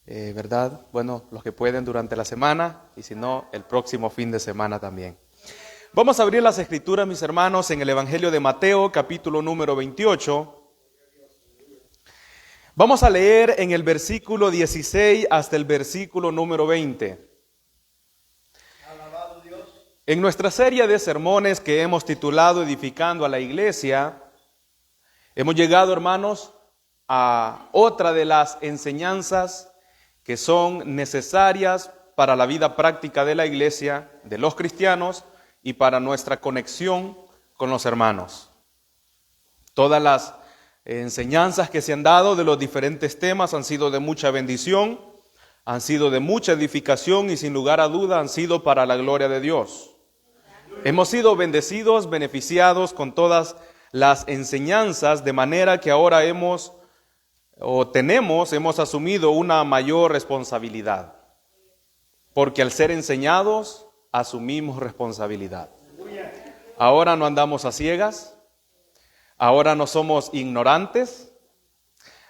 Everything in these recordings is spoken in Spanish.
¿verdad? Bueno, los que pueden durante la semana y si no, el próximo fin de semana también. Vamos a abrir las escrituras, mis hermanos, en el Evangelio de Mateo, capítulo número 28. Vamos a leer en el versículo 16 hasta el versículo número 20. Alabado Dios. En nuestra serie de sermones que hemos titulado Edificando a la Iglesia, hemos llegado, hermanos, a otra de las enseñanzas que son necesarias para la vida práctica de la iglesia, de los cristianos y para nuestra conexión con los hermanos. Todas las enseñanzas que se han dado de los diferentes temas han sido de mucha bendición, han sido de mucha edificación y sin lugar a duda han sido para la gloria de Dios. Hemos sido bendecidos, beneficiados con todas las enseñanzas, de manera que ahora hemos asumido una mayor responsabilidad. Porque al ser enseñados, asumimos responsabilidad. Ahora no andamos a ciegas, ahora no somos ignorantes,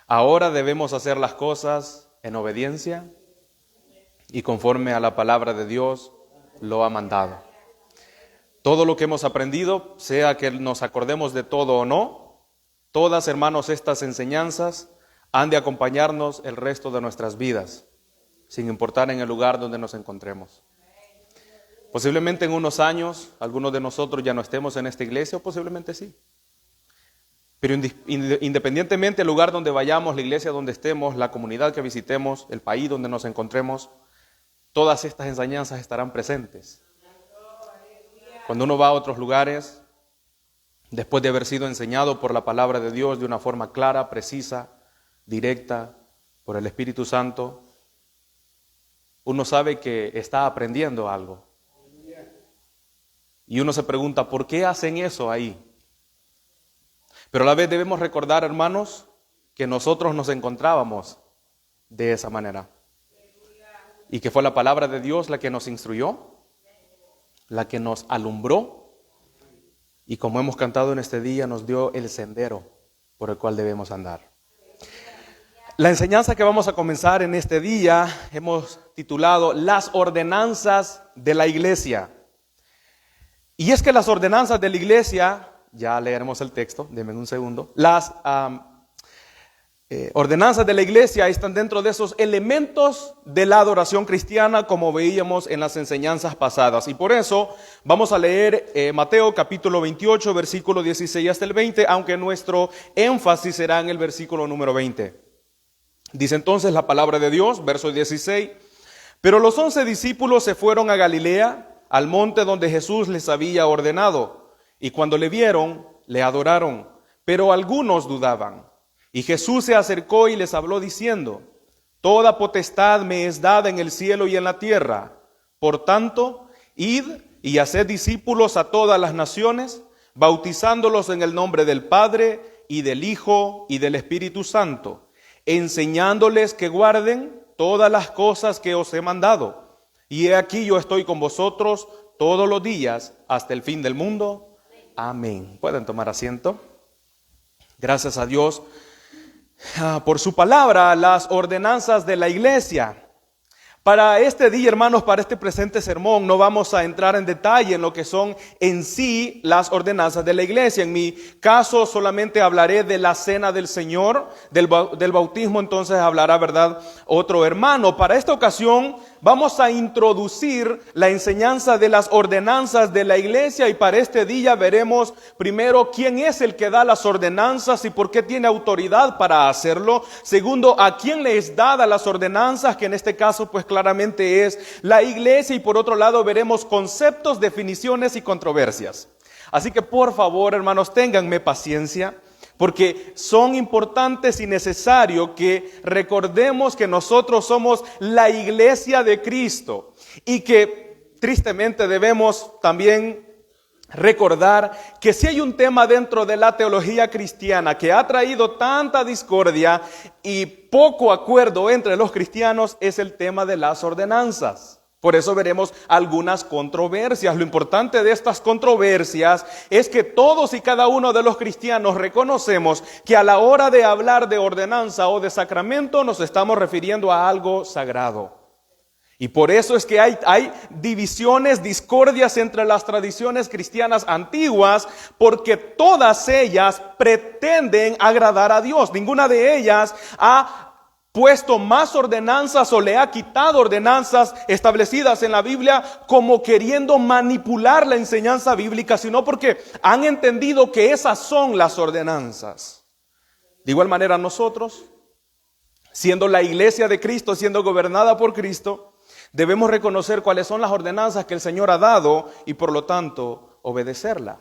ahora debemos hacer las cosas en obediencia y conforme a la palabra de Dios lo ha mandado. Todo lo que hemos aprendido, sea que nos acordemos de todo o no, todas, hermanos, estas enseñanzas han de acompañarnos el resto de nuestras vidas, sin importar en el lugar donde nos encontremos. Posiblemente en unos años, algunos de nosotros ya no estemos en esta iglesia, o posiblemente sí. Pero independientemente del lugar donde vayamos, la iglesia donde estemos, la comunidad que visitemos, el país donde nos encontremos, todas estas enseñanzas estarán presentes. Cuando uno va a otros lugares, después de haber sido enseñado por la palabra de Dios de una forma clara, precisa, directa, por el Espíritu Santo, uno sabe que está aprendiendo algo. Y uno se pregunta, ¿por qué hacen eso ahí? Pero a la vez debemos recordar, hermanos, que nosotros nos encontrábamos de esa manera. Y que fue la palabra de Dios la que nos instruyó, la que nos alumbró. Y como hemos cantado en este día, nos dio el sendero por el cual debemos andar. La enseñanza que vamos a comenzar en este día hemos titulado Las ordenanzas de la iglesia. Y es que las ordenanzas de la iglesia, ya leeremos el texto, denme un segundo. Las ordenanzas de la iglesia están dentro de esos elementos de la adoración cristiana, como veíamos en las enseñanzas pasadas. Y por eso vamos a leer Mateo capítulo 28, versículo 16 hasta el 20, aunque nuestro énfasis será en el versículo número 20. Dice entonces la palabra de Dios, verso 16, pero los 11 discípulos se fueron a Galilea, al monte donde Jesús les había ordenado, y cuando le vieron, le adoraron, pero algunos dudaban. Y Jesús se acercó y les habló diciendo, toda potestad me es dada en el cielo y en la tierra. Por tanto, id y haced discípulos a todas las naciones, bautizándolos en el nombre del Padre y del Hijo y del Espíritu Santo, enseñándoles que guarden todas las cosas que os he mandado. Y he aquí yo estoy con vosotros todos los días hasta el fin del mundo. Amén. Pueden tomar asiento. Gracias a Dios por su palabra, las ordenanzas de la iglesia. Para este día, hermanos, para este presente sermón, no vamos a entrar en detalle en lo que son en sí las ordenanzas de la iglesia. En mi caso, solamente hablaré de la cena del Señor, del bautismo, entonces hablará, ¿verdad?, otro hermano. Para esta ocasión, vamos a introducir la enseñanza de las ordenanzas de la iglesia y para este día veremos primero quién es el que da las ordenanzas y por qué tiene autoridad para hacerlo. Segundo, a quién le es dada las ordenanzas, que en este caso pues claramente es la iglesia. Y por otro lado veremos conceptos, definiciones y controversias. Así que por favor, hermanos, ténganme paciencia, porque son importantes y necesario que recordemos que nosotros somos la iglesia de Cristo y que tristemente debemos también recordar que si hay un tema dentro de la teología cristiana que ha traído tanta discordia y poco acuerdo entre los cristianos, es el tema de las ordenanzas. Por eso veremos algunas controversias. Lo importante de estas controversias es que todos y cada uno de los cristianos reconocemos que a la hora de hablar de ordenanza o de sacramento nos estamos refiriendo a algo sagrado. Y por eso es que hay divisiones, discordias entre las tradiciones cristianas antiguas, porque todas ellas pretenden agradar a Dios. Ninguna de ellas ha puesto más ordenanzas o le ha quitado ordenanzas establecidas en la Biblia como queriendo manipular la enseñanza bíblica, sino porque han entendido que esas son las ordenanzas. De igual manera nosotros, siendo la iglesia de Cristo, siendo gobernada por Cristo, debemos reconocer cuáles son las ordenanzas que el Señor ha dado y por lo tanto obedecerla.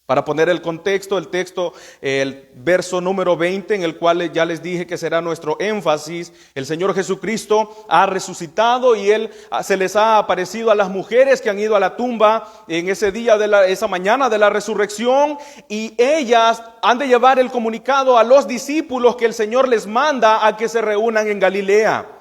Para poner el contexto, el texto, el verso número 20, en el cual ya les dije que será nuestro énfasis, el Señor Jesucristo ha resucitado y Él se les ha aparecido a las mujeres que han ido a la tumba en ese día, esa mañana de la resurrección, y ellas han de llevar el comunicado a los discípulos que el Señor les manda a que se reúnan en Galilea.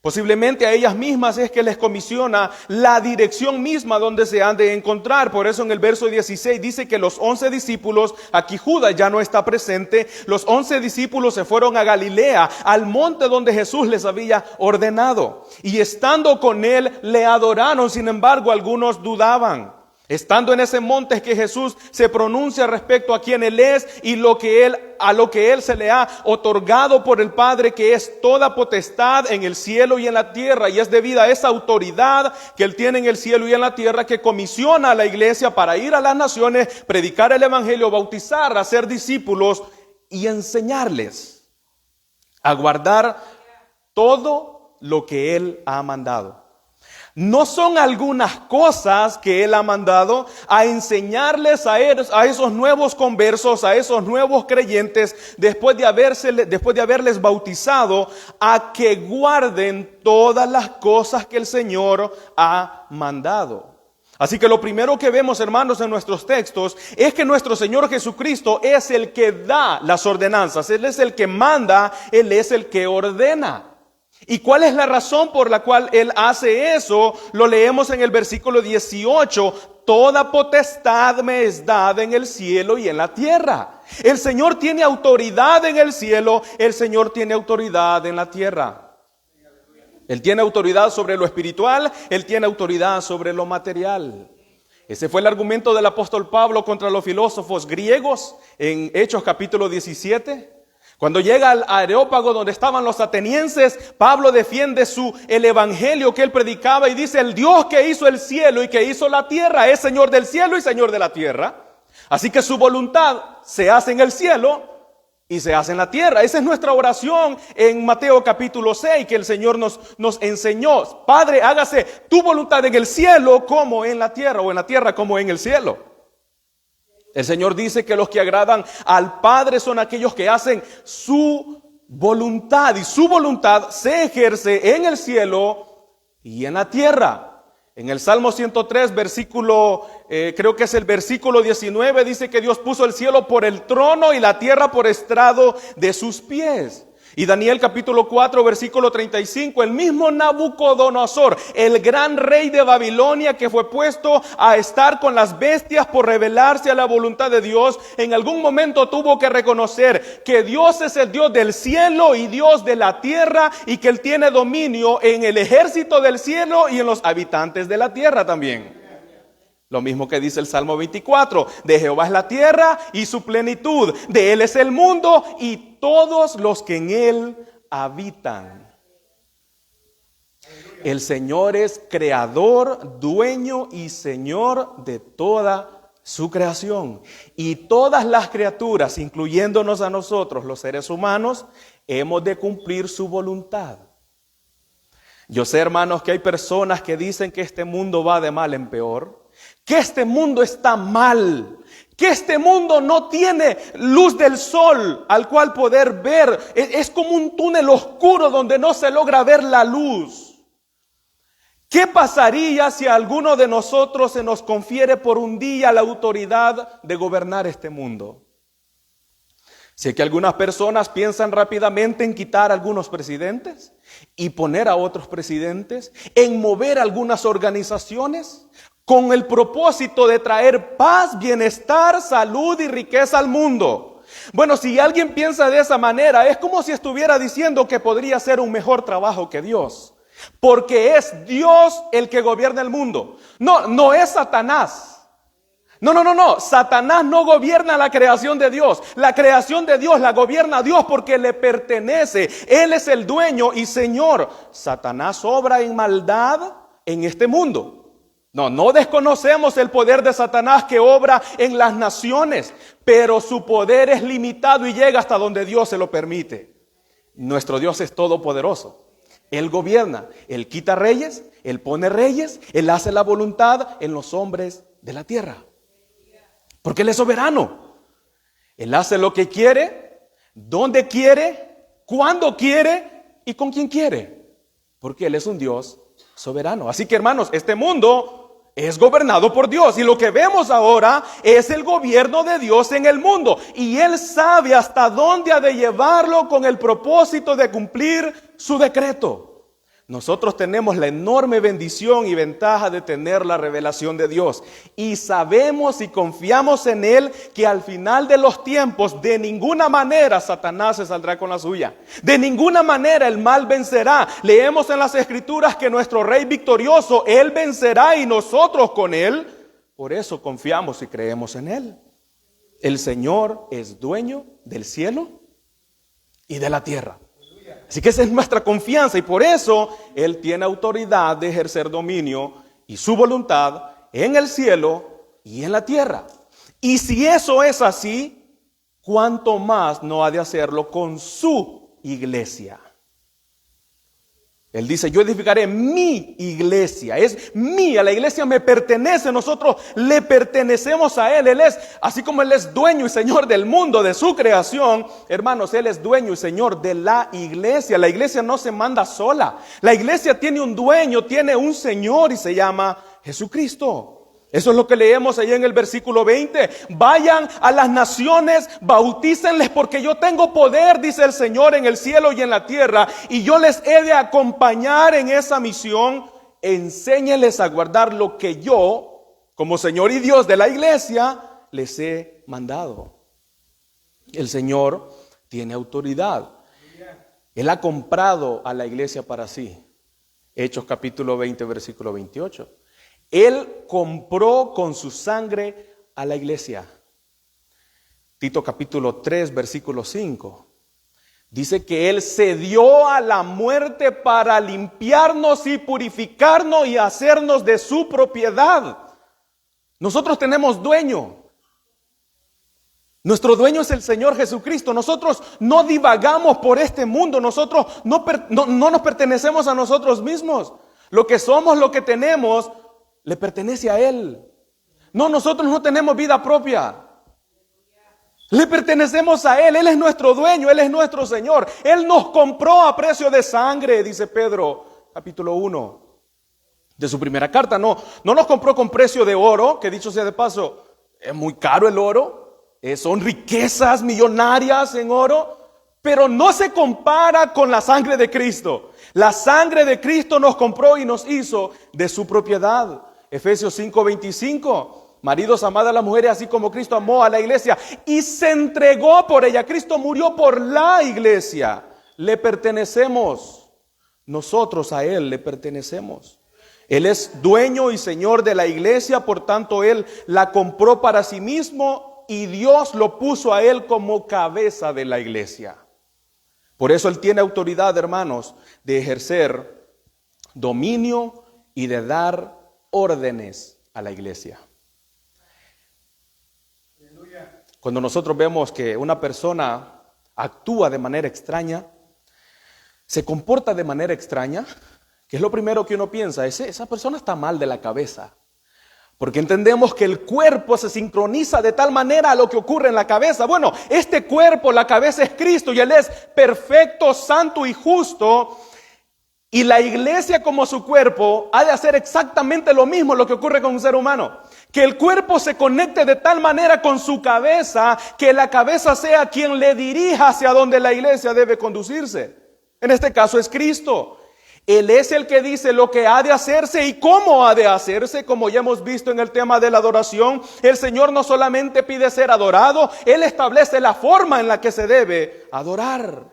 Posiblemente a ellas mismas es que les comisiona la dirección misma donde se han de encontrar. Por eso en el verso 16 dice que los 11 discípulos, aquí Judas ya no está presente, los 11 discípulos se fueron a Galilea, al monte donde Jesús les había ordenado. Y estando con él le adoraron, sin embargo algunos dudaban. Estando en ese monte es que Jesús se pronuncia respecto a quién Él es y a lo que Él se le ha otorgado por el Padre, que es toda potestad en el cielo y en la tierra. Y es debido a esa autoridad que Él tiene en el cielo y en la tierra que comisiona a la iglesia para ir a las naciones, predicar el evangelio, bautizar, hacer discípulos y enseñarles a guardar todo lo que Él ha mandado. No son algunas cosas que Él ha mandado a enseñarles a esos nuevos conversos, a esos nuevos creyentes, después de haberles bautizado, a que guarden todas las cosas que el Señor ha mandado. Así que lo primero que vemos, hermanos, en nuestros textos es que nuestro Señor Jesucristo es el que da las ordenanzas. Él es el que manda, Él es el que ordena. ¿Y cuál es la razón por la cual Él hace eso? Lo leemos en el versículo 18. Toda potestad me es dada en el cielo y en la tierra. El Señor tiene autoridad en el cielo, el Señor tiene autoridad en la tierra. Él tiene autoridad sobre lo espiritual, Él tiene autoridad sobre lo material. Ese fue el argumento del apóstol Pablo contra los filósofos griegos en Hechos capítulo 17. Cuando llega al Areópago donde estaban los atenienses, Pablo defiende el evangelio que él predicaba y dice: el Dios que hizo el cielo y que hizo la tierra es Señor del cielo y Señor de la tierra. Así que su voluntad se hace en el cielo y se hace en la tierra. Esa es nuestra oración en Mateo capítulo 6 que el Señor nos enseñó. Padre, hágase tu voluntad en el cielo como en la tierra, o en la tierra como en el cielo. El Señor dice que los que agradan al Padre son aquellos que hacen su voluntad, y su voluntad se ejerce en el cielo y en la tierra. En el Salmo 103, creo que es el versículo 19, dice que Dios puso el cielo por el trono y la tierra por estrado de sus pies. Y Daniel capítulo 4 versículo 35, el mismo Nabucodonosor, el gran rey de Babilonia que fue puesto a estar con las bestias por rebelarse a la voluntad de Dios, en algún momento tuvo que reconocer que Dios es el Dios del cielo y Dios de la tierra, y que Él tiene dominio en el ejército del cielo y en los habitantes de la tierra también. Lo mismo que dice el Salmo 24, de Jehová es la tierra y su plenitud, de Él es el mundo y todos los que en Él habitan. El Señor es creador, dueño y Señor de toda su creación. Y todas las criaturas, incluyéndonos a nosotros, los seres humanos, hemos de cumplir su voluntad. Yo sé, hermanos, que hay personas que dicen que este mundo va de mal en peor, que este mundo está mal, que este mundo no tiene luz del sol al cual poder ver. Es como un túnel oscuro donde no se logra ver la luz. ¿Qué pasaría si a alguno de nosotros se nos confiere por un día la autoridad de gobernar este mundo? Sé que algunas personas piensan rápidamente en quitar a algunos presidentes y poner a otros presidentes, en mover algunas organizaciones con el propósito de traer paz, bienestar, salud y riqueza al mundo. Bueno, si alguien piensa de esa manera, es como si estuviera diciendo que podría hacer un mejor trabajo que Dios, porque es Dios el que gobierna el mundo. No es Satanás. No. Satanás no gobierna la creación de Dios. La creación de Dios la gobierna Dios porque le pertenece. Él es el dueño y Señor. Satanás obra en maldad en este mundo. No desconocemos el poder de Satanás que obra en las naciones, pero su poder es limitado y llega hasta donde Dios se lo permite. Nuestro Dios es todopoderoso. Él gobierna, Él quita reyes, Él pone reyes, Él hace la voluntad en los hombres de la tierra. Porque Él es soberano. Él hace lo que quiere, donde quiere, cuando quiere y con quien quiere. Porque Él es un Dios soberano. Así que, hermanos, este mundo es gobernado por Dios. Y lo que vemos ahora es el gobierno de Dios en el mundo. Y Él sabe hasta dónde ha de llevarlo con el propósito de cumplir su decreto. Nosotros tenemos la enorme bendición y ventaja de tener la revelación de Dios. Y sabemos y confiamos en Él que al final de los tiempos de ninguna manera Satanás se saldrá con la suya. De ninguna manera el mal vencerá. Leemos en las Escrituras que nuestro Rey victorioso, Él vencerá y nosotros con Él. Por eso confiamos y creemos en Él. El Señor es dueño del cielo y de la tierra. Así que esa es nuestra confianza y por eso Él tiene autoridad de ejercer dominio y su voluntad en el cielo y en la tierra. Y si eso es así, ¿cuánto más no ha de hacerlo con su iglesia? Él dice, yo edificaré mi iglesia, es mía, la iglesia me pertenece, nosotros le pertenecemos a Él. Él es, así como Él es dueño y Señor del mundo, de su creación, hermanos, Él es dueño y Señor de la iglesia. La iglesia no se manda sola, la iglesia tiene un dueño, tiene un Señor y se llama Jesucristo. Eso es lo que leemos ahí en el versículo 20. Vayan a las naciones, bautícenles porque yo tengo poder, dice el Señor, en el cielo y en la tierra. Y yo les he de acompañar en esa misión. Enséñenles a guardar lo que yo, como Señor y Dios de la iglesia, les he mandado. El Señor tiene autoridad. Él ha comprado a la iglesia para sí. Hechos capítulo 20, versículo 28. Él compró con su sangre a la iglesia. Tito capítulo 3, versículo 5. Dice que Él se dio a la muerte para limpiarnos y purificarnos y hacernos de su propiedad. Nosotros tenemos dueño. Nuestro dueño es el Señor Jesucristo. Nosotros no divagamos por este mundo. Nosotros no nos pertenecemos a nosotros mismos. Lo que somos, lo que tenemos, le pertenece a Él. No, nosotros no tenemos vida propia. Le pertenecemos a Él. Él es nuestro dueño, Él es nuestro Señor. Él nos compró a precio de sangre, dice Pedro, capítulo 1 de su primera carta. No nos compró con precio de oro, que dicho sea de paso, es muy caro el oro. Son riquezas millonarias en oro, pero no se compara con la sangre de Cristo. La sangre de Cristo nos compró y nos hizo de su propiedad. Efesios 5:25. Maridos, amad a las mujeres así como Cristo amó a la iglesia y se entregó por ella. Cristo murió por la iglesia. Le pertenecemos. Nosotros a Él le pertenecemos. Él es dueño y Señor de la iglesia, por tanto Él la compró para sí mismo y Dios lo puso a Él como cabeza de la iglesia. Por eso Él tiene autoridad, hermanos, de ejercer dominio y de dar órdenes a la iglesia. Cuando nosotros vemos que una persona actúa de manera extraña, se comporta de manera extraña, ¿qué es lo primero que uno piensa? Esa persona está mal de la cabeza. Porque entendemos que el cuerpo se sincroniza de tal manera a lo que ocurre en la cabeza. Bueno, este cuerpo, la cabeza es Cristo y Él es perfecto, santo y justo. Y la iglesia como su cuerpo ha de hacer exactamente lo mismo lo que ocurre con un ser humano. Que el cuerpo se conecte de tal manera con su cabeza, que la cabeza sea quien le dirija hacia donde la iglesia debe conducirse. En este caso es Cristo. Él es el que dice lo que ha de hacerse y cómo ha de hacerse, como ya hemos visto en el tema de la adoración. El Señor no solamente pide ser adorado, Él establece la forma en la que se debe adorar.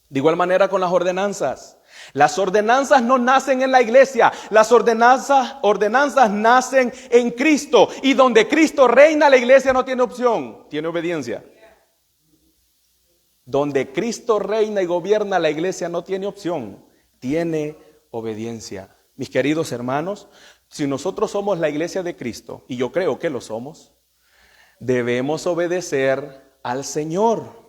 De igual manera con las ordenanzas. Las ordenanzas no nacen en la iglesia, las ordenanzas nacen en Cristo. Y donde Cristo reina, la iglesia no tiene opción, tiene obediencia. Donde Cristo reina y gobierna, la iglesia no tiene opción, tiene obediencia. Mis queridos hermanos, si nosotros somos la iglesia de Cristo, y yo creo que lo somos, debemos obedecer al Señor.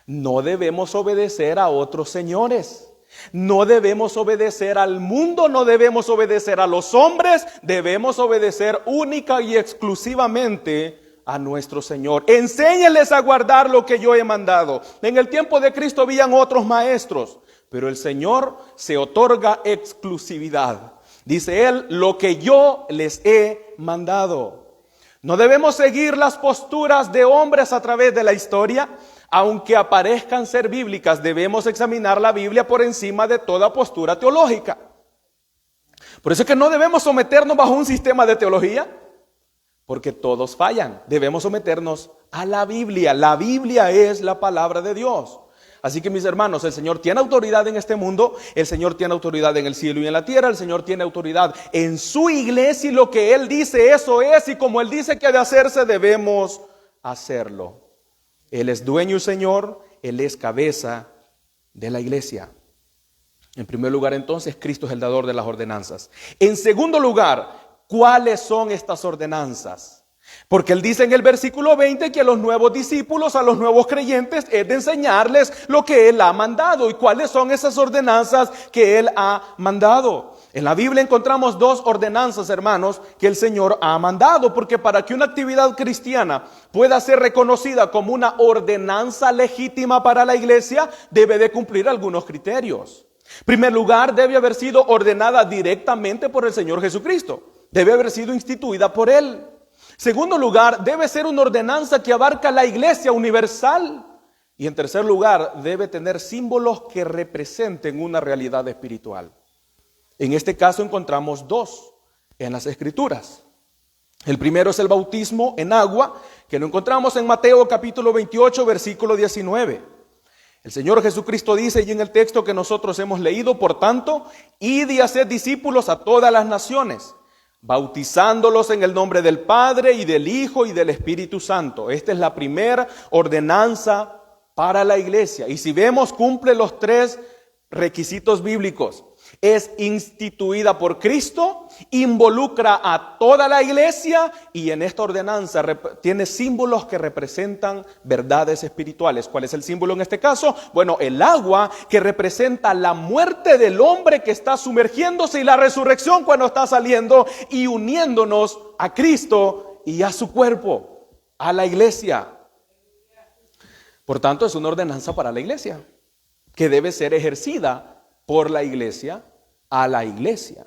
No debemos obedecer a otros señores. No debemos obedecer al mundo, no debemos obedecer a los hombres, debemos obedecer única y exclusivamente a nuestro Señor. Enséñenles a guardar lo que yo he mandado. En el tiempo de Cristo habían otros maestros, pero el Señor se otorga exclusividad. Dice Él, lo que yo les he mandado. No debemos seguir las posturas de hombres a través de la historia. Aunque aparezcan ser bíblicas, debemos examinar la Biblia por encima de toda postura teológica. Por eso es que no debemos someternos bajo un sistema de teología, porque todos fallan. Debemos someternos a la Biblia. La Biblia es la palabra de Dios. Así que mis hermanos, el Señor tiene autoridad en este mundo, el Señor tiene autoridad en el cielo y en la tierra, el Señor tiene autoridad en su iglesia y lo que Él dice, eso es, y como Él dice que ha de hacerse, debemos hacerlo. Él es dueño y Señor, Él es cabeza de la iglesia. En primer lugar, entonces, Cristo es el dador de las ordenanzas. En segundo lugar, ¿cuáles son estas ordenanzas? Porque Él dice en el versículo 20 que a los nuevos discípulos, a los nuevos creyentes, es de enseñarles lo que Él ha mandado. ¿Y cuáles son esas ordenanzas que Él ha mandado? En la Biblia encontramos dos ordenanzas, hermanos, que el Señor ha mandado, porque para que una actividad cristiana pueda ser reconocida como una ordenanza legítima para la iglesia, debe de cumplir algunos criterios. En primer lugar, debe haber sido ordenada directamente por el Señor Jesucristo. Debe haber sido instituida por Él. En segundo lugar, debe ser una ordenanza que abarca la iglesia universal. Y en tercer lugar, debe tener símbolos que representen una realidad espiritual. En este caso encontramos dos en las Escrituras. El primero es el bautismo en agua, que lo encontramos en Mateo capítulo 28, versículo 19. El Señor Jesucristo dice, y en el texto que nosotros hemos leído, por tanto, id y haced discípulos a todas las naciones, bautizándolos en el nombre del Padre y del Hijo y del Espíritu Santo. Esta es la primera ordenanza para la iglesia. Y si vemos, cumple los tres requisitos bíblicos. Es instituida por Cristo, involucra a toda la iglesia y en esta ordenanza tiene símbolos que representan verdades espirituales. ¿Cuál es el símbolo en este caso? Bueno, el agua, que representa la muerte del hombre que está sumergiéndose, y la resurrección cuando está saliendo y uniéndonos a Cristo y a su cuerpo, a la iglesia. Por tanto, es una ordenanza para la iglesia que debe ser ejercida por la iglesia a la iglesia.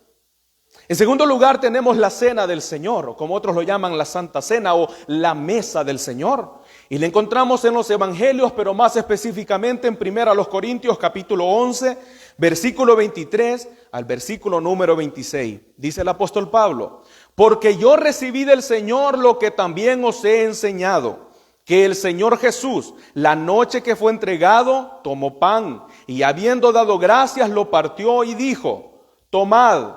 En segundo lugar, tenemos la cena del Señor, o como otros lo llaman, la Santa Cena o la mesa del Señor. Y la encontramos en los evangelios, pero más específicamente en 1 Corintios capítulo 11, versículo 23 al versículo número 26. Dice el apóstol Pablo: porque yo recibí del Señor lo que también os he enseñado, que el Señor Jesús, la noche que fue entregado, tomó pan y habiendo dado gracias lo partió y dijo: tomad,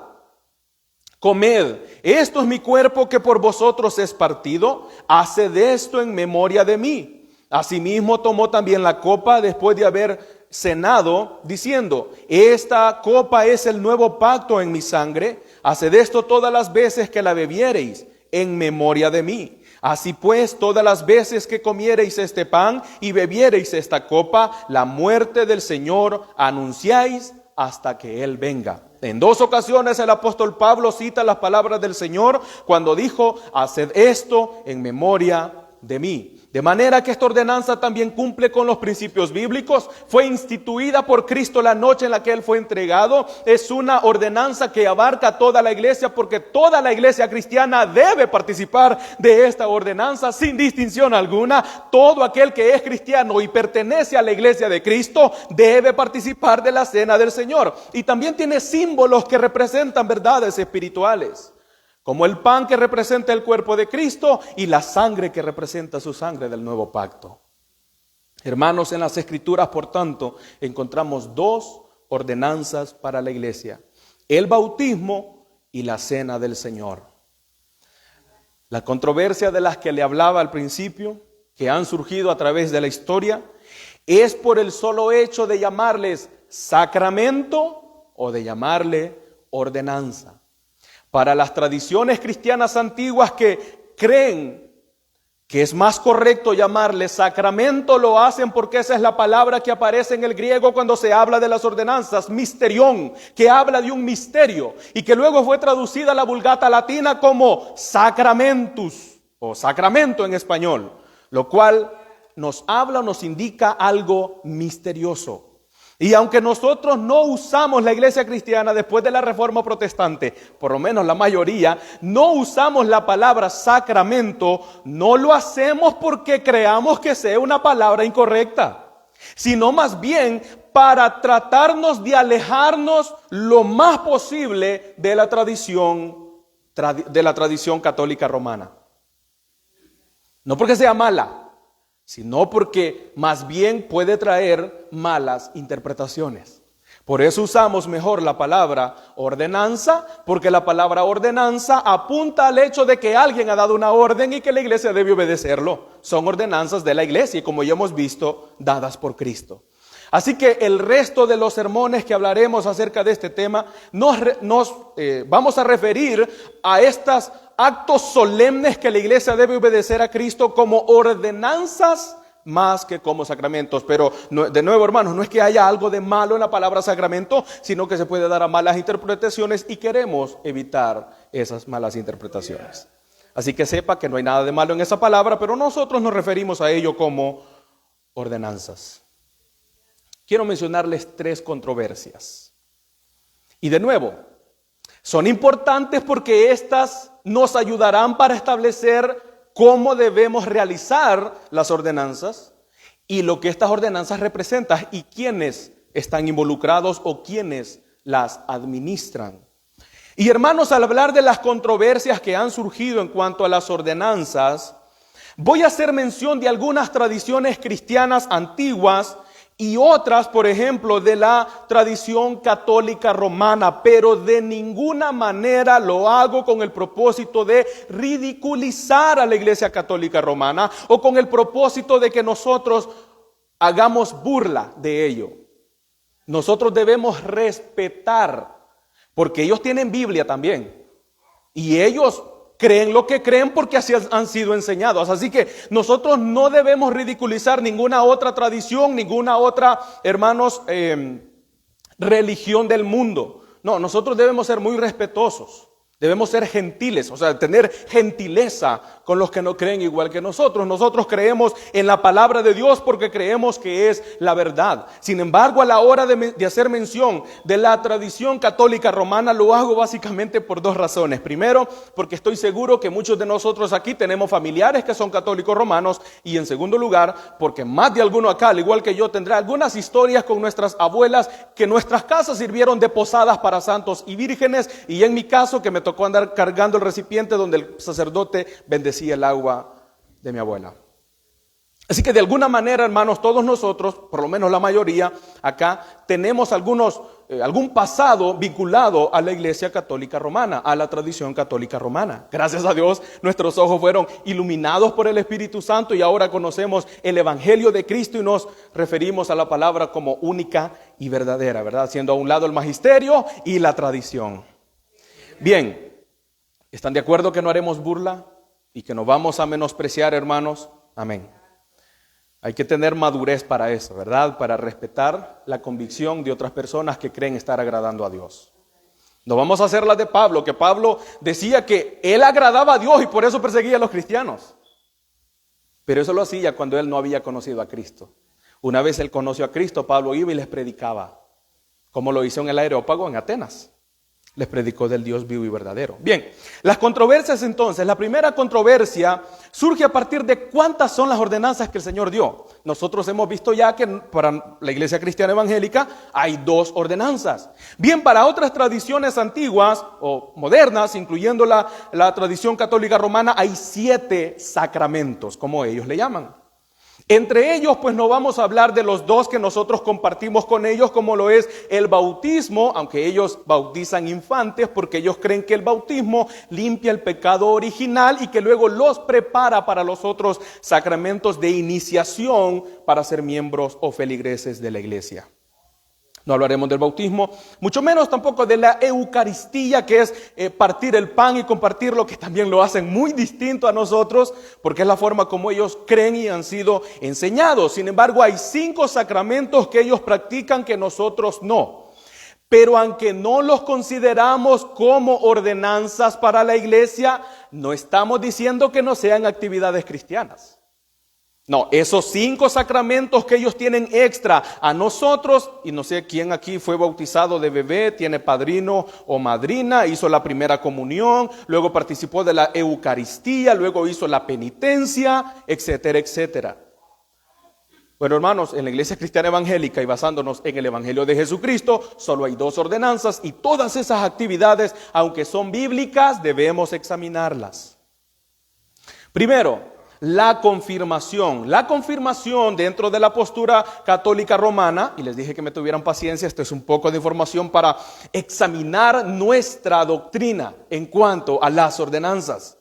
comed, esto es mi cuerpo que por vosotros es partido, haced esto en memoria de mí. Asimismo tomó también la copa después de haber cenado, diciendo: esta copa es el nuevo pacto en mi sangre, haced esto todas las veces que la bebiereis en memoria de mí. Así pues, todas las veces que comiereis este pan y bebiereis esta copa, la muerte del Señor anunciáis hasta que Él venga. En dos ocasiones el apóstol Pablo cita las palabras del Señor cuando dijo: haced esto en memoria de mí. De manera que esta ordenanza también cumple con los principios bíblicos. Fue instituida por Cristo la noche en la que Él fue entregado. Es una ordenanza que abarca a toda la iglesia, porque toda la iglesia cristiana debe participar de esta ordenanza sin distinción alguna. Todo aquel que es cristiano y pertenece a la iglesia de Cristo debe participar de la cena del Señor. Y también tiene símbolos que representan verdades espirituales, como el pan que representa el cuerpo de Cristo y la sangre que representa su sangre del nuevo pacto. Hermanos, en las Escrituras, por tanto, encontramos dos ordenanzas para la iglesia: el bautismo y la cena del Señor. La controversia de las que le hablaba al principio, que han surgido a través de la historia, es por el solo hecho de llamarles sacramento o de llamarle ordenanza. Para las tradiciones cristianas antiguas que creen que es más correcto llamarle sacramento, lo hacen porque esa es la palabra que aparece en el griego cuando se habla de las ordenanzas, misterión, que habla de un misterio y que luego fue traducida a la Vulgata latina como sacramentus o sacramento en español, lo cual nos habla o nos indica algo misterioso. Y aunque nosotros no usamos la iglesia cristiana después de la Reforma Protestante, por lo menos la mayoría, no usamos la palabra sacramento, no lo hacemos porque creamos que sea una palabra incorrecta, sino más bien para tratarnos de alejarnos lo más posible de la tradición católica romana. No porque sea mala, sino porque más bien puede traer malas interpretaciones. Por eso usamos mejor la palabra ordenanza, porque la palabra ordenanza apunta al hecho de que alguien ha dado una orden y que la iglesia debe obedecerlo. Son ordenanzas de la iglesia y, como ya hemos visto, dadas por Cristo. Así que el resto de los sermones que hablaremos acerca de este tema vamos a referir a estos actos solemnes que la iglesia debe obedecer a Cristo como ordenanzas más que como sacramentos. Pero de nuevo, hermanos, no es que haya algo de malo en la palabra sacramento, sino que se puede dar a malas interpretaciones y queremos evitar esas malas interpretaciones. Así que sepa que no hay nada de malo en esa palabra, pero nosotros nos referimos a ello como ordenanzas. Quiero mencionarles 3 controversias. Y de nuevo, son importantes porque estas nos ayudarán para establecer cómo debemos realizar las ordenanzas y lo que estas ordenanzas representan y quiénes están involucrados o quiénes las administran. Y hermanos, al hablar de las controversias que han surgido en cuanto a las ordenanzas, voy a hacer mención de algunas tradiciones cristianas antiguas y otras, por ejemplo, de la tradición católica romana, pero de ninguna manera lo hago con el propósito de ridiculizar a la iglesia católica romana o con el propósito de que nosotros hagamos burla de ello. Nosotros debemos respetar, porque ellos tienen Biblia también, y ellos creen lo que creen porque así han sido enseñados. Así que nosotros no debemos ridiculizar ninguna otra tradición, ninguna otra, hermanos, religión del mundo. No, nosotros debemos ser muy respetuosos. Debemos ser gentiles, o sea, tener gentileza con los que no creen igual que nosotros. Nosotros creemos en la palabra de Dios porque creemos que es la verdad. Sin embargo, a la hora de hacer mención de la tradición católica romana, lo hago básicamente por 2 razones. Primero, porque estoy seguro que muchos de nosotros aquí tenemos familiares que son católicos romanos. Y en segundo lugar, porque más de alguno acá, al igual que yo, tendrá algunas historias con nuestras abuelas que nuestras casas sirvieron de posadas para santos y vírgenes. Y en mi caso, que me tocó andar cargando el recipiente donde el sacerdote bendecía el agua de mi abuela. Así que de alguna manera, hermanos, todos nosotros, por lo menos la mayoría acá, tenemos algún pasado vinculado a la iglesia católica romana, a la tradición católica romana. Gracias a Dios, nuestros ojos fueron iluminados por el Espíritu Santo y ahora conocemos el Evangelio de Cristo y nos referimos a la palabra como única y verdadera, ¿verdad? Haciendo a un lado el magisterio y la tradición. Bien, ¿están de acuerdo que no haremos burla y que no vamos a menospreciar, hermanos? Amén. Hay que tener madurez para eso, ¿verdad? Para respetar la convicción de otras personas que creen estar agradando a Dios. No vamos a hacer la de Pablo, que Pablo decía que él agradaba a Dios y por eso perseguía a los cristianos. Pero eso lo hacía cuando él no había conocido a Cristo. Una vez él conoció a Cristo, Pablo iba y les predicaba, como lo hizo en el Areópago en Atenas. Les predicó del Dios vivo y verdadero. Bien, las controversias entonces. La primera controversia surge a partir de cuántas son las ordenanzas que el Señor dio. Nosotros hemos visto ya que para la Iglesia Cristiana Evangélica hay 2 ordenanzas. Bien, para otras tradiciones antiguas o modernas, incluyendo la tradición católica romana, hay 7 sacramentos, como ellos le llaman. Entre ellos, pues no vamos a hablar de los 2 que nosotros compartimos con ellos, como lo es el bautismo, aunque ellos bautizan infantes, porque ellos creen que el bautismo limpia el pecado original y que luego los prepara para los otros sacramentos de iniciación para ser miembros o feligreses de la iglesia. No hablaremos del bautismo, mucho menos tampoco de la Eucaristía, que es partir el pan y compartirlo, que también lo hacen muy distinto a nosotros, porque es la forma como ellos creen y han sido enseñados. Sin embargo, hay 5 sacramentos que ellos practican que nosotros no. Pero aunque no los consideramos como ordenanzas para la iglesia, no estamos diciendo que no sean actividades cristianas. No, esos 5 sacramentos que ellos tienen extra a nosotros, y no sé quién aquí fue bautizado de bebé, tiene padrino o madrina, hizo la primera comunión, luego participó de la Eucaristía, luego hizo la penitencia, etcétera, etcétera. Bueno, hermanos, en la Iglesia Cristiana Evangélica y basándonos en el Evangelio de Jesucristo, solo hay 2 ordenanzas y todas esas actividades, aunque son bíblicas, debemos examinarlas. Primero, la confirmación. La confirmación dentro de la postura católica romana, y les dije que me tuvieran paciencia, esto es un poco de información para examinar nuestra doctrina en cuanto a las ordenanzas.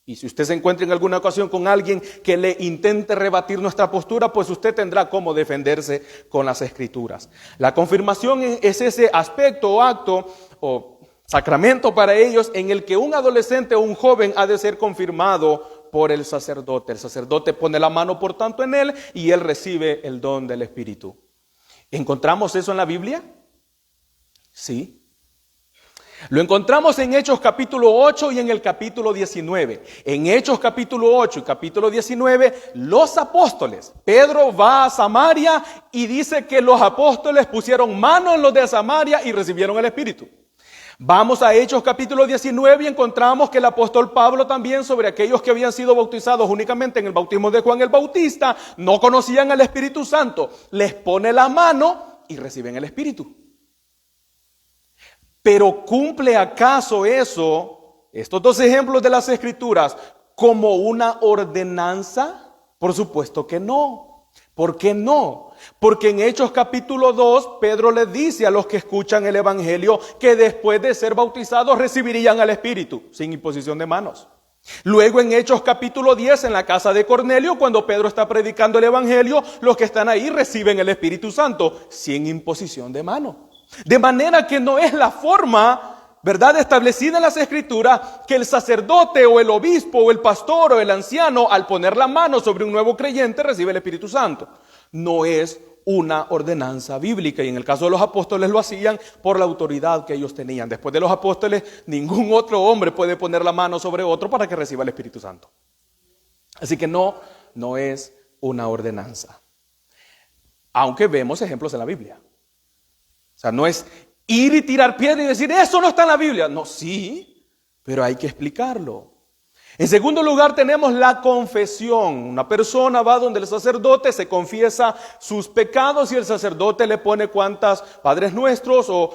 Y si usted se encuentra en alguna ocasión con alguien que le intente rebatir nuestra postura, pues usted tendrá cómo defenderse con las Escrituras. La confirmación es ese aspecto o acto o sacramento para ellos en el que un adolescente o un joven ha de ser confirmado por el sacerdote. El sacerdote pone la mano, por tanto, en él y él recibe el don del Espíritu. ¿Encontramos eso en la Biblia? Sí. Lo encontramos en Hechos capítulo 8 y en el capítulo 19. En Hechos capítulo 8 y capítulo 19, los apóstoles, Pedro va a Samaria y dice que los apóstoles pusieron mano en los de Samaria y recibieron el Espíritu. Vamos a Hechos capítulo 19 y encontramos que el apóstol Pablo también, sobre aquellos que habían sido bautizados únicamente en el bautismo de Juan el Bautista, no conocían al Espíritu Santo, les pone la mano y reciben el Espíritu. Pero ¿cumple acaso eso, estos 2 ejemplos de las Escrituras, como una ordenanza? Por supuesto que no. ¿Por qué no? Porque en Hechos capítulo 2, Pedro les dice a los que escuchan el Evangelio que después de ser bautizados recibirían al Espíritu, sin imposición de manos. Luego en Hechos capítulo 10, en la casa de Cornelio, cuando Pedro está predicando el Evangelio, los que están ahí reciben el Espíritu Santo, sin imposición de manos. De manera que no es la forma, ¿verdad?, establecida en las Escrituras, que el sacerdote o el obispo o el pastor o el anciano, al poner la mano sobre un nuevo creyente, recibe el Espíritu Santo. No es una ordenanza bíblica, y en el caso de los apóstoles lo hacían por la autoridad que ellos tenían. Después de los apóstoles, ningún otro hombre puede poner la mano sobre otro para que reciba el Espíritu Santo. Así que no es una ordenanza. Aunque vemos ejemplos en la Biblia. O sea, no es ir y tirar piedra y decir, eso no está en la Biblia. No, sí, pero hay que explicarlo. En segundo lugar tenemos la confesión. Una persona va donde el sacerdote, se confiesa sus pecados y el sacerdote le pone cuantas Padres Nuestros o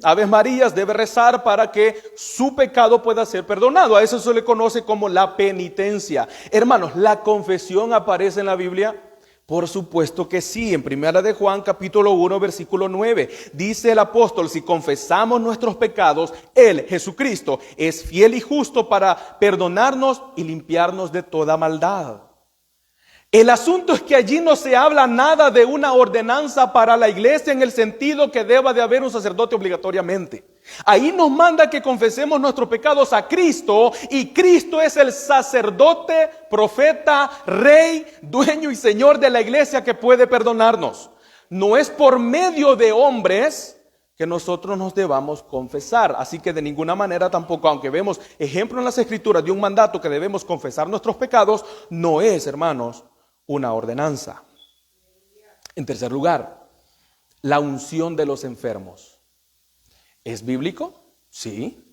Aves Marías debe rezar para que su pecado pueda ser perdonado. A eso se le conoce como la penitencia. Hermanos, ¿la confesión aparece en la Biblia? Por supuesto que sí. En Primera de Juan capítulo 1 versículo 9 dice el apóstol: si confesamos nuestros pecados, Él, Jesucristo, es fiel y justo para perdonarnos y limpiarnos de toda maldad. El asunto es que allí no se habla nada de una ordenanza para la iglesia en el sentido que deba de haber un sacerdote obligatoriamente. Ahí nos manda que confesemos nuestros pecados a Cristo, y Cristo es el sacerdote, profeta, rey, dueño y señor de la iglesia que puede perdonarnos. No es por medio de hombres que nosotros nos debamos confesar. Así que de ninguna manera tampoco, aunque vemos ejemplo en las Escrituras de un mandato que debemos confesar nuestros pecados, no es, hermanos, una ordenanza. En tercer lugar, la unción de los enfermos. ¿Es bíblico? Sí.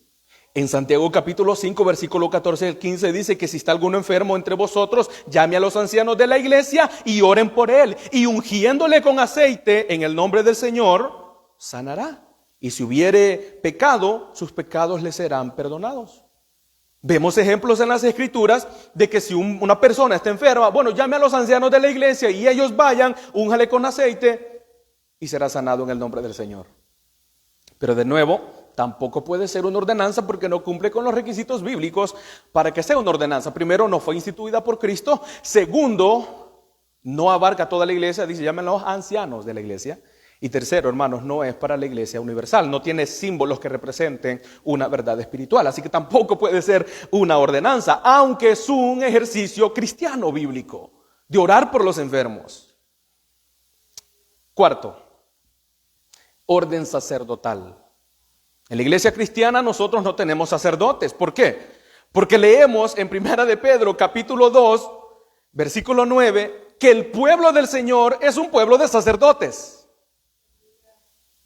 En Santiago capítulo 5, versículo 14 al 15 dice que si está alguno enfermo entre vosotros, llame a los ancianos de la iglesia y oren por él. Y ungiéndole con aceite en el nombre del Señor, sanará. Y si hubiere pecado, sus pecados le serán perdonados. Vemos ejemplos en las Escrituras de que si una persona está enferma, bueno, llame a los ancianos de la iglesia y ellos vayan, únjale con aceite y será sanado en el nombre del Señor. Pero de nuevo, tampoco puede ser una ordenanza porque no cumple con los requisitos bíblicos para que sea una ordenanza. Primero, no fue instituida por Cristo. Segundo, no abarca toda la iglesia, dice, llamen a los ancianos de la iglesia. Y tercero, hermanos, no es para la iglesia universal, no tiene símbolos que representen una verdad espiritual, así que tampoco puede ser una ordenanza, aunque es un ejercicio cristiano bíblico, de orar por los enfermos. Cuarto, orden sacerdotal. En la iglesia cristiana nosotros no tenemos sacerdotes. ¿Por qué? Porque leemos en Primera de Pedro, capítulo 2, versículo 9, que el pueblo del Señor es un pueblo de sacerdotes.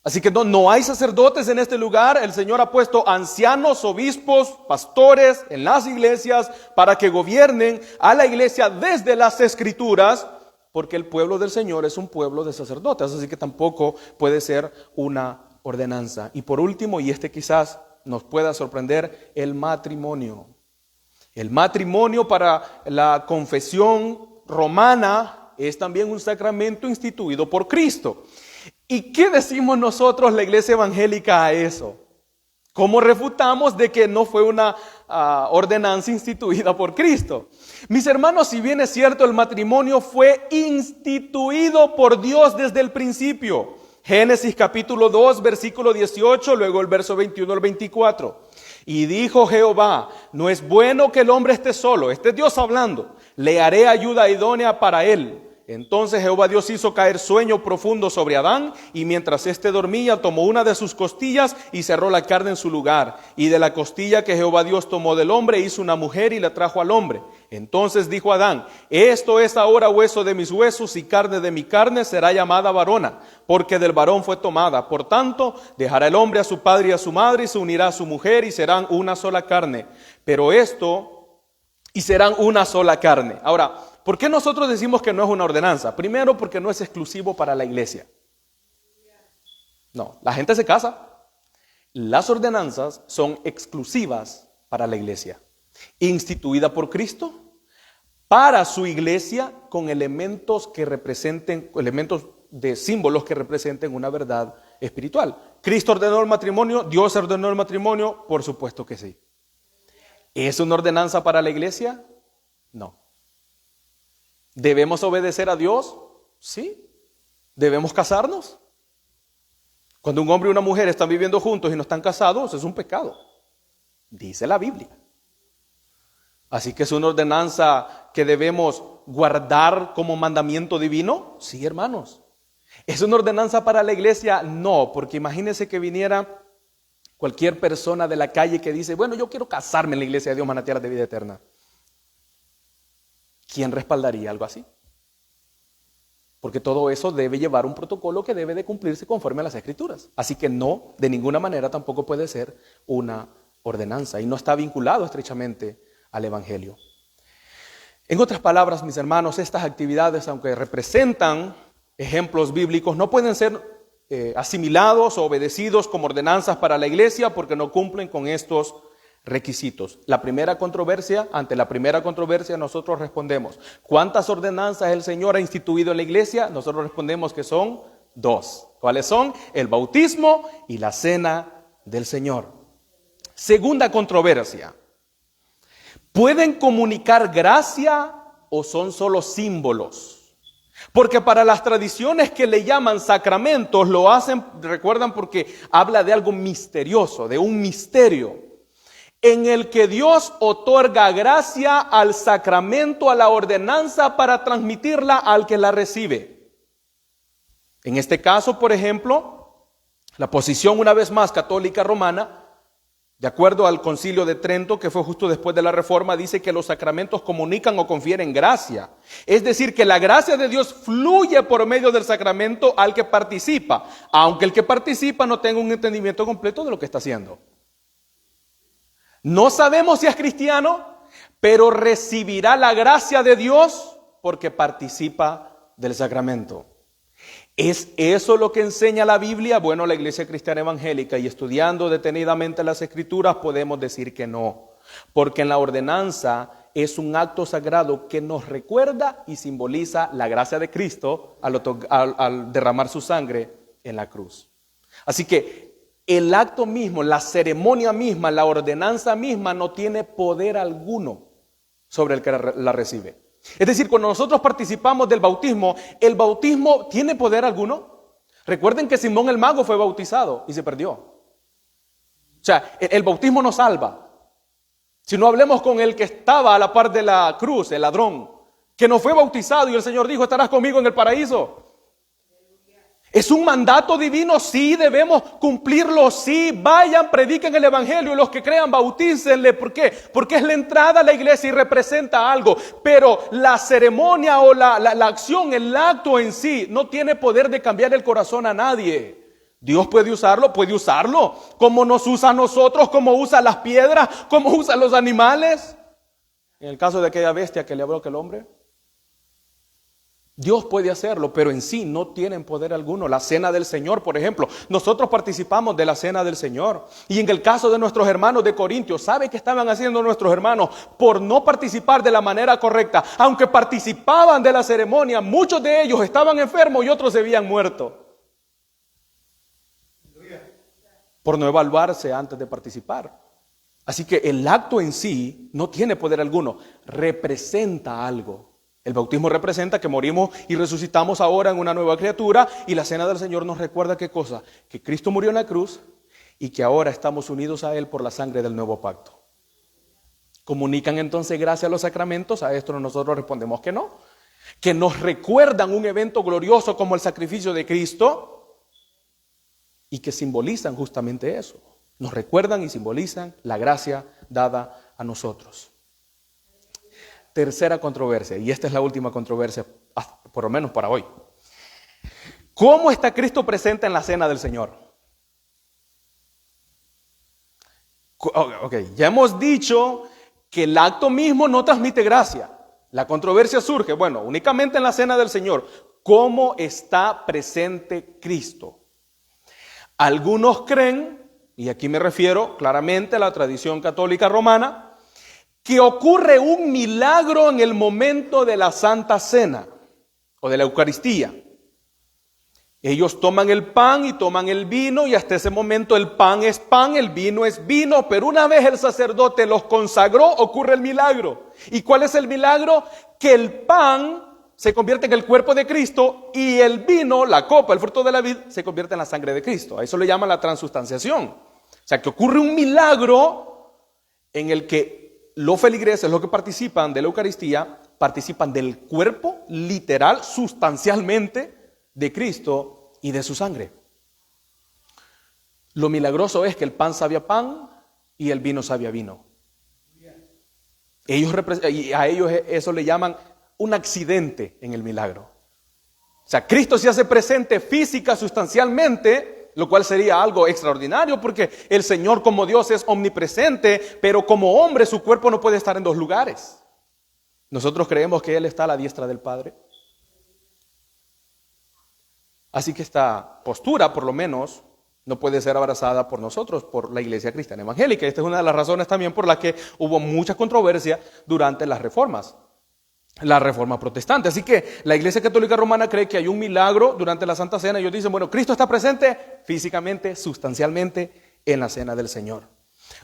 Así que no hay sacerdotes en este lugar. El Señor ha puesto ancianos, obispos, pastores en las iglesias para que gobiernen a la iglesia desde las Escrituras, porque el pueblo del Señor es un pueblo de sacerdotes. Así que tampoco puede ser una ordenanza. Y por último, y este quizás nos pueda sorprender, el matrimonio. El matrimonio para la confesión romana es también un sacramento instituido por Cristo. ¿Y qué decimos nosotros, la iglesia evangélica, a eso? ¿Cómo refutamos de que no fue una ordenanza instituida por Cristo? Mis hermanos, si bien es cierto, el matrimonio fue instituido por Dios desde el principio. Génesis capítulo 2, versículo 18, luego el verso 21 al 24. Y dijo Jehová, no es bueno que el hombre esté solo. Este es Dios hablando. Le haré ayuda idónea para él. Entonces Jehová Dios hizo caer sueño profundo sobre Adán, y mientras éste dormía, tomó una de sus costillas y cerró la carne en su lugar. Y de la costilla que Jehová Dios tomó del hombre, hizo una mujer y la trajo al hombre. Entonces dijo Adán, esto es ahora hueso de mis huesos y carne de mi carne, será llamada varona, porque del varón fue tomada. Por tanto, dejará el hombre a su padre y a su madre, y se unirá a su mujer, y serán una sola carne. Y serán una sola carne. Ahora, ¿por qué nosotros decimos que no es una ordenanza? Primero, porque no es exclusivo para la iglesia. No, la gente se casa. Las ordenanzas son exclusivas para la iglesia, instituida por Cristo para su iglesia con elementos que representen, elementos de símbolos que representen una verdad espiritual. ¿Cristo ordenó el matrimonio? ¿Dios ordenó el matrimonio? Por supuesto que sí. ¿Es una ordenanza para la iglesia? No. ¿Debemos obedecer a Dios? Sí. ¿Debemos casarnos? Cuando un hombre y una mujer están viviendo juntos y no están casados, es un pecado. Dice la Biblia. Así que es una ordenanza que debemos guardar como mandamiento divino. Sí, hermanos. ¿Es una ordenanza para la iglesia? No, porque imagínense que viniera cualquier persona de la calle que dice, bueno, yo quiero casarme en la iglesia de Dios Manantiales de Vida Eterna. ¿Quién respaldaría algo así? Porque todo eso debe llevar un protocolo que debe de cumplirse conforme a las Escrituras. Así que no, de ninguna manera tampoco puede ser una ordenanza y no está vinculado estrechamente al Evangelio. En otras palabras, mis hermanos, estas actividades, aunque representan ejemplos bíblicos, no pueden ser asimilados o obedecidos como ordenanzas para la iglesia porque no cumplen con estos requisitos. Ante la primera controversia nosotros respondemos, ¿cuántas ordenanzas el Señor ha instituido en la iglesia? Nosotros respondemos que son 2. ¿Cuáles son? El bautismo y la cena del Señor. Segunda controversia, ¿pueden comunicar gracia o son solo símbolos? Porque para las tradiciones que le llaman sacramentos lo hacen, recuerdan, porque habla de algo misterioso, de un misterio en el que Dios otorga gracia al sacramento, a la ordenanza, para transmitirla al que la recibe. En este caso, por ejemplo, La posición, una vez más, católica romana, de acuerdo al Concilio de Trento, que fue justo después de la Reforma, dice que los sacramentos comunican o confieren gracia. Es decir, que la gracia de Dios fluye por medio del sacramento al que participa, aunque el que participa no tenga un entendimiento completo de lo que está haciendo. No sabemos si es cristiano, pero recibirá la gracia de Dios porque participa del sacramento. ¿Es eso lo que enseña la Biblia? Bueno, la Iglesia Cristiana Evangélica, y estudiando detenidamente las Escrituras, podemos decir que no. Porque en la ordenanza es un acto sagrado que nos recuerda y simboliza la gracia de Cristo al derramar su sangre en la cruz. Así que el acto mismo, la ceremonia misma, la ordenanza misma no tiene poder alguno sobre el que la recibe. Es decir, cuando nosotros participamos del bautismo, ¿el bautismo tiene poder alguno? Recuerden que Simón el Mago fue bautizado y se perdió. O sea, el bautismo no salva. Si no, hablemos con el que estaba a la par de la cruz, el ladrón, que no fue bautizado y el Señor dijo, estarás conmigo en el paraíso. ¿Es un mandato divino? Sí, debemos cumplirlo, sí. Vayan, prediquen el evangelio y los que crean, bautícenle. ¿Por qué? Porque es la entrada a la iglesia y representa algo. Pero la ceremonia o la acción, el acto en sí, no tiene poder de cambiar el corazón a nadie. Dios puede usarlo. Como nos usa a nosotros, como usa las piedras, como usa los animales. En el caso de aquella bestia que le habló aquel hombre. Dios puede hacerlo, pero en sí no tienen poder alguno. La cena del Señor, por ejemplo, nosotros participamos de la cena del Señor. Y en el caso de nuestros hermanos de Corintios, ¿sabe qué estaban haciendo nuestros hermanos? Por no participar de la manera correcta, aunque participaban de la ceremonia, muchos de ellos estaban enfermos y otros se habían muerto. Por no evaluarse antes de participar. Así que el acto en sí no tiene poder alguno, representa algo. El bautismo representa que morimos y resucitamos ahora en una nueva criatura, y la cena del Señor nos recuerda ¿qué cosa? Que Cristo murió en la cruz y que ahora estamos unidos a Él por la sangre del nuevo pacto. ¿Comunican entonces gracia a los sacramentos? A esto nosotros respondemos que no. Que nos recuerdan un evento glorioso como el sacrificio de Cristo y que simbolizan justamente eso. Nos recuerdan y simbolizan la gracia dada a nosotros. Tercera controversia, y esta es la última controversia, por lo menos para hoy. ¿Cómo está Cristo presente en la cena del Señor? Ok, ya hemos dicho que el acto mismo no transmite gracia. La controversia surge, bueno, únicamente en la cena del Señor. ¿Cómo está presente Cristo? Algunos creen, y aquí me refiero claramente a la tradición católica romana, que ocurre un milagro en el momento de la Santa Cena o de la Eucaristía. Ellos toman el pan y toman el vino, y hasta ese momento el pan es pan, el vino es vino, pero una vez el sacerdote los consagró, ocurre el milagro. ¿Y cuál es el milagro? Que el pan se convierte en el cuerpo de Cristo y el vino, la copa, el fruto de la vid, se convierte en la sangre de Cristo. A eso le llaman la transustanciación. O sea, que ocurre un milagro en el que los feligreses, los que participan de la Eucaristía, participan del cuerpo literal, sustancialmente, de Cristo y de su sangre. Lo milagroso es que el pan sabe a pan y el vino sabe a vino. A ellos eso le llaman un accidente en el milagro. O sea, Cristo se hace presente física, sustancialmente, lo cual sería algo extraordinario porque el Señor como Dios es omnipresente, pero como hombre su cuerpo no puede estar en dos lugares. Nosotros creemos que Él está a la diestra del Padre. Así que esta postura, por lo menos, no puede ser abrazada por nosotros, por la Iglesia Cristiana Evangélica. Esta es una de las razones también por las que hubo mucha controversia durante las reformas. La reforma protestante. Así que la Iglesia Católica Romana cree que hay un milagro durante la Santa Cena. Ellos dicen, bueno, Cristo está presente físicamente, sustancialmente en la Cena del Señor.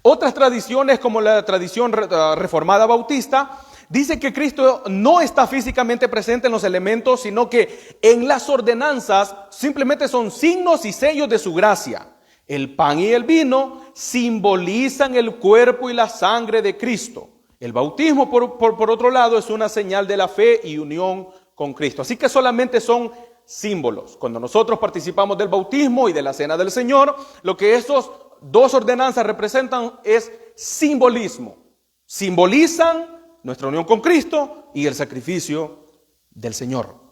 Otras tradiciones, como la tradición reformada bautista, dice que Cristo no está físicamente presente en los elementos, sino que en las ordenanzas simplemente son signos y sellos de su gracia. El pan y el vino simbolizan el cuerpo y la sangre de Cristo. El bautismo, por otro lado, es una señal de la fe y unión con Cristo. Así que solamente son símbolos. Cuando nosotros participamos del bautismo y de la cena del Señor, lo que estos dos ordenanzas representan es simbolismo. Simbolizan nuestra unión con Cristo y el sacrificio del Señor.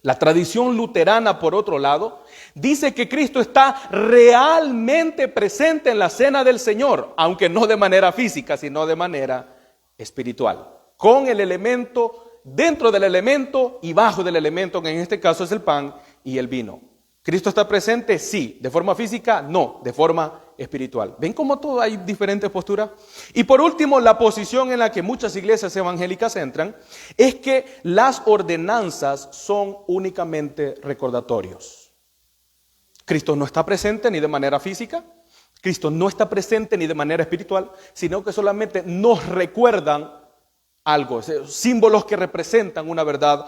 La tradición luterana, por otro lado, dice que Cristo está realmente presente en la cena del Señor, aunque no de manera física, sino de manera espiritual, con el elemento, dentro del elemento y bajo del elemento, que en este caso es el pan y el vino. ¿Cristo está presente? Sí. ¿De forma física? No. De forma espiritual. ¿Ven cómo todo hay diferentes posturas? Y por último, la posición en la que muchas iglesias evangélicas entran es que las ordenanzas son únicamente recordatorios. Cristo no está presente ni de manera física, Cristo no está presente ni de manera espiritual, sino que solamente nos recuerdan algo, símbolos que representan una verdad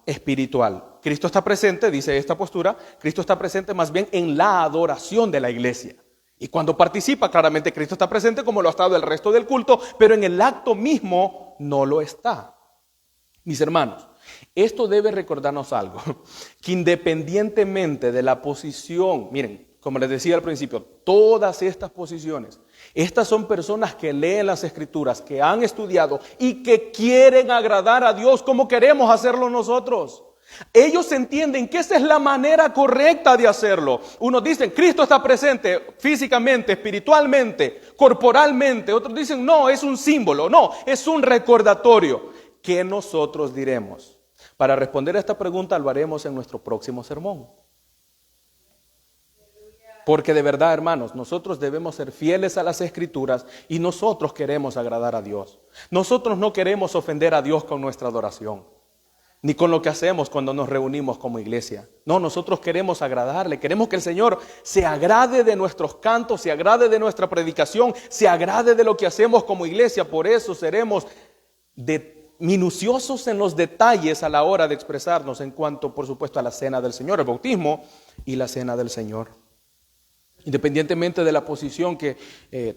espiritual. Cristo está presente, dice esta postura, Cristo está presente más bien en la adoración de la iglesia. Y cuando participa, claramente Cristo está presente como lo ha estado el resto del culto, pero en el acto mismo no lo está. Mis hermanos, esto debe recordarnos algo, que independientemente de la posición, miren, como les decía al principio, todas estas posiciones, estas son personas que leen las Escrituras, que han estudiado y que quieren agradar a Dios como queremos hacerlo nosotros. Ellos entienden que esa es la manera correcta de hacerlo. Unos dicen, Cristo está presente físicamente, espiritualmente, corporalmente. Otros dicen, no, es un símbolo, no, es un recordatorio. ¿Qué nosotros diremos? Para responder a esta pregunta lo haremos en nuestro próximo sermón. Porque de verdad, hermanos, nosotros debemos ser fieles a las Escrituras y nosotros queremos agradar a Dios. Nosotros no queremos ofender a Dios con nuestra adoración, ni con lo que hacemos cuando nos reunimos como iglesia. No, nosotros queremos agradarle, queremos que el Señor se agrade de nuestros cantos, se agrade de nuestra predicación, se agrade de lo que hacemos como iglesia. Por eso seremos minuciosos en los detalles a la hora de expresarnos en cuanto, por supuesto, a la cena del Señor, el bautismo y la cena del Señor. Independientemente de la posición que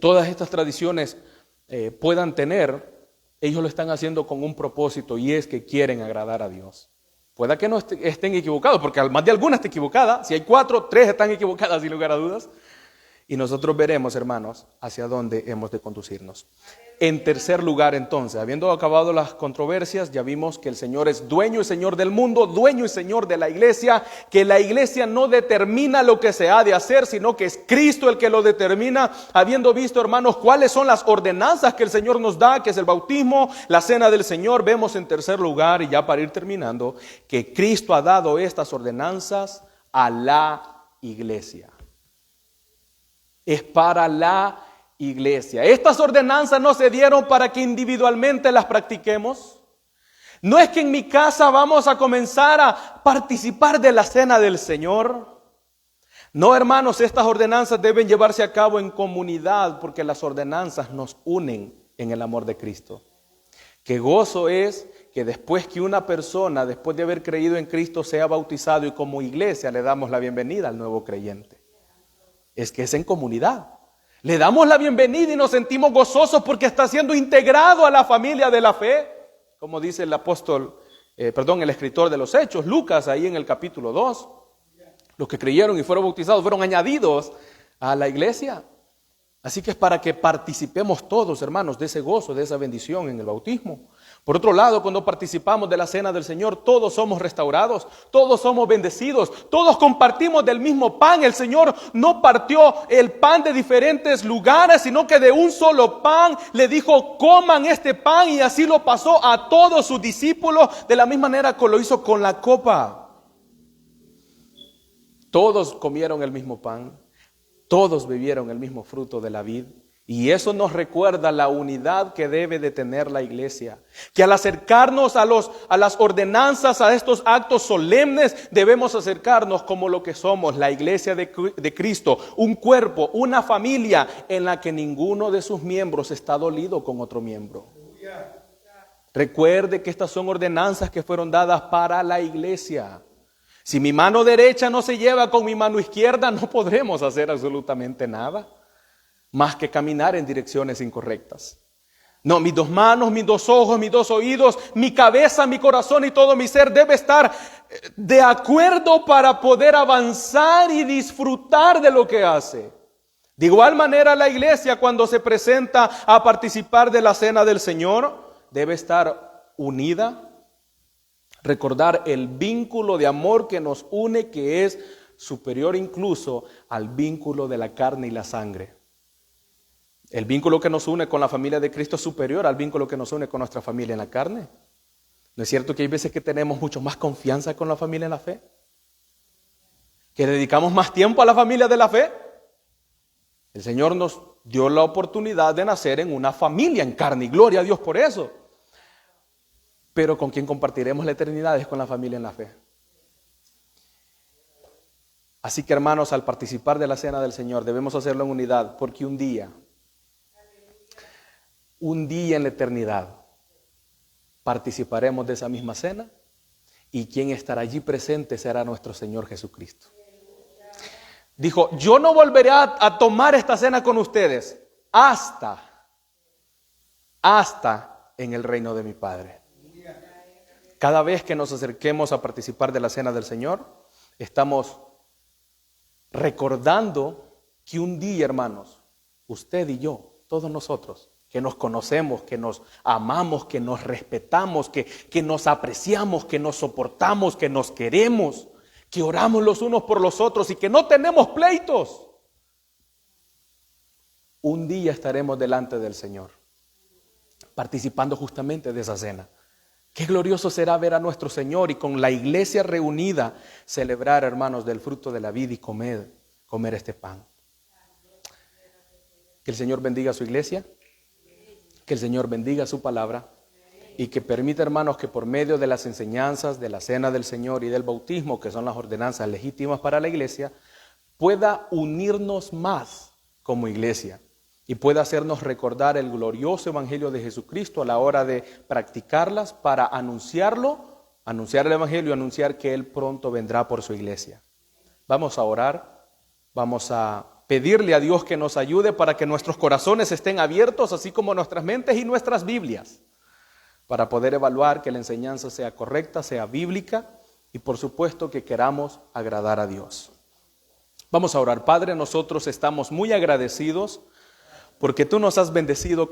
todas estas tradiciones puedan tener, ellos lo están haciendo con un propósito y es que quieren agradar a Dios. Pueda que no estén equivocados, porque más de alguna está equivocada. Si hay 4, 3 están equivocadas sin lugar a dudas. Y nosotros veremos, hermanos, hacia dónde hemos de conducirnos. En tercer lugar, entonces, habiendo acabado las controversias, ya vimos que el Señor es dueño y Señor del mundo, dueño y Señor de la iglesia, que la iglesia no determina lo que se ha de hacer, sino que es Cristo el que lo determina. Habiendo visto, hermanos, cuáles son las ordenanzas que el Señor nos da, que es el bautismo, la cena del Señor, vemos en tercer lugar, y ya para ir terminando, que Cristo ha dado estas ordenanzas a la iglesia. Es para la iglesia. Estas ordenanzas no se dieron para que individualmente las practiquemos. No es que en mi casa vamos a comenzar a participar de la cena del Señor. No, hermanos, estas ordenanzas deben llevarse a cabo en comunidad, porque las ordenanzas nos unen en el amor de Cristo. Qué gozo es que después que una persona, después de haber creído en Cristo, sea bautizado, y como iglesia le damos la bienvenida al nuevo creyente. Es que es en comunidad. Le damos la bienvenida y nos sentimos gozosos porque está siendo integrado a la familia de la fe. Como dice el el escritor de los Hechos, Lucas, ahí en el capítulo 2. Los que creyeron y fueron bautizados fueron añadidos a la iglesia. Así que es para que participemos todos, hermanos, de ese gozo, de esa bendición en el bautismo. Por otro lado, cuando participamos de la cena del Señor, todos somos restaurados, todos somos bendecidos, todos compartimos del mismo pan. El Señor no partió el pan de diferentes lugares, sino que de un solo pan le dijo, coman este pan, y así lo pasó a todos sus discípulos, de la misma manera que lo hizo con la copa. Todos comieron el mismo pan, todos bebieron el mismo fruto de la vid. Y eso nos recuerda la unidad que debe de tener la iglesia. Que al acercarnos a las ordenanzas, a estos actos solemnes, debemos acercarnos como lo que somos, la iglesia de Cristo. Un cuerpo, una familia en la que ninguno de sus miembros está dolido con otro miembro. Recuerde que estas son ordenanzas que fueron dadas para la iglesia. Si mi mano derecha no se lleva con mi mano izquierda, no podremos hacer absolutamente nada más que caminar en direcciones incorrectas. No, mis dos manos, mis dos ojos, mis dos oídos, mi cabeza, mi corazón y todo mi ser debe estar de acuerdo para poder avanzar y disfrutar de lo que hace. De igual manera, la iglesia, cuando se presenta a participar de la cena del Señor, debe estar unida, recordar el vínculo de amor que nos une, que es superior incluso al vínculo de la carne y la sangre. El vínculo que nos une con la familia de Cristo es superior al vínculo que nos une con nuestra familia en la carne. ¿No es cierto que hay veces que tenemos mucho más confianza con la familia en la fe? ¿Que dedicamos más tiempo a la familia de la fe? El Señor nos dio la oportunidad de nacer en una familia en carne, y gloria a Dios por eso. Pero ¿con quién compartiremos la eternidad? Es con la familia en la fe. Así que, hermanos, al participar de la cena del Señor debemos hacerlo en unidad, porque un día en la eternidad participaremos de esa misma cena, y quien estará allí presente será nuestro Señor Jesucristo. Dijo: yo no volveré a tomar esta cena con ustedes hasta en el reino de mi Padre. Cada vez que nos acerquemos a participar de la cena del Señor, estamos recordando que un día, hermanos, usted y yo, todos nosotros, que nos conocemos, que nos amamos, que nos respetamos, que nos apreciamos, que nos soportamos, que nos queremos, que oramos los unos por los otros y que no tenemos pleitos, un día estaremos delante del Señor, participando justamente de esa cena. Qué glorioso será ver a nuestro Señor y con la iglesia reunida celebrar, hermanos, del fruto de la vida y comer este pan. Que el Señor bendiga a su iglesia, que el Señor bendiga su palabra y que permita, hermanos, que por medio de las enseñanzas de la cena del Señor y del bautismo, que son las ordenanzas legítimas para la iglesia, pueda unirnos más como iglesia y pueda hacernos recordar el glorioso evangelio de Jesucristo a la hora de practicarlas, para anunciar el evangelio y anunciar que Él pronto vendrá por su iglesia. Vamos a orar, vamos a pedirle a Dios que nos ayude para que nuestros corazones estén abiertos, así como nuestras mentes y nuestras Biblias, para poder evaluar que la enseñanza sea correcta, sea bíblica y por supuesto que queramos agradar a Dios. Vamos a orar. Padre, nosotros estamos muy agradecidos porque tú nos has bendecido